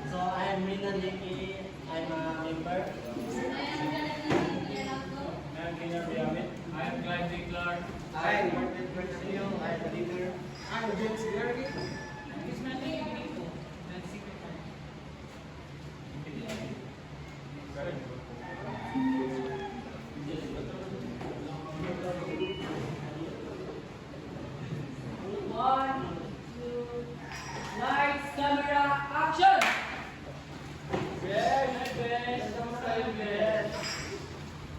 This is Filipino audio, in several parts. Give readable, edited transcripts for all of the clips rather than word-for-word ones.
So I am Rinan Yeki. I'm a member. I'm Kinyar Biamit. I am Clyde J. Clark. I am Martin Garcia. I'm the leader. I'm James Garrett. One, two, lights, camera, action!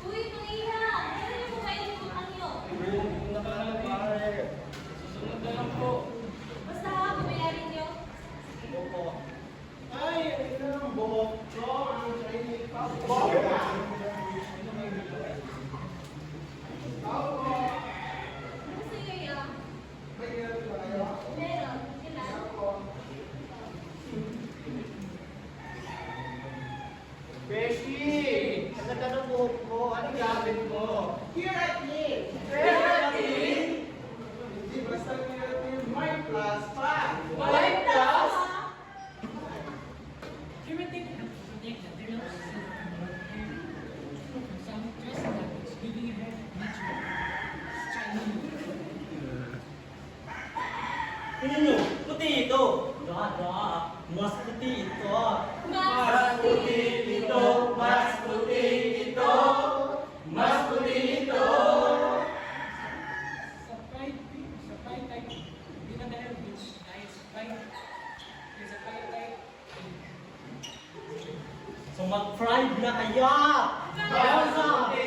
Uy, Tuina! Ano yung mga iniputan niyo? Susunod na lang po. Basta ha, pumayarin niyo. Ay, ito ng buhok ko. Ang Chinese passport. Gusto niyo yan? May ganun ba kayo? Meron. Kailan? Beshi! Ang ganda ng buhok ko. Anong gamit mo? Keratin! Hindi, basta keratin. May plus pa! May plus? Tingnan nyo, puti ito. Mas puti ito. Mas puti ito. Mas puti ito. Mas puti ito. So mag-fry na kaya. Fry!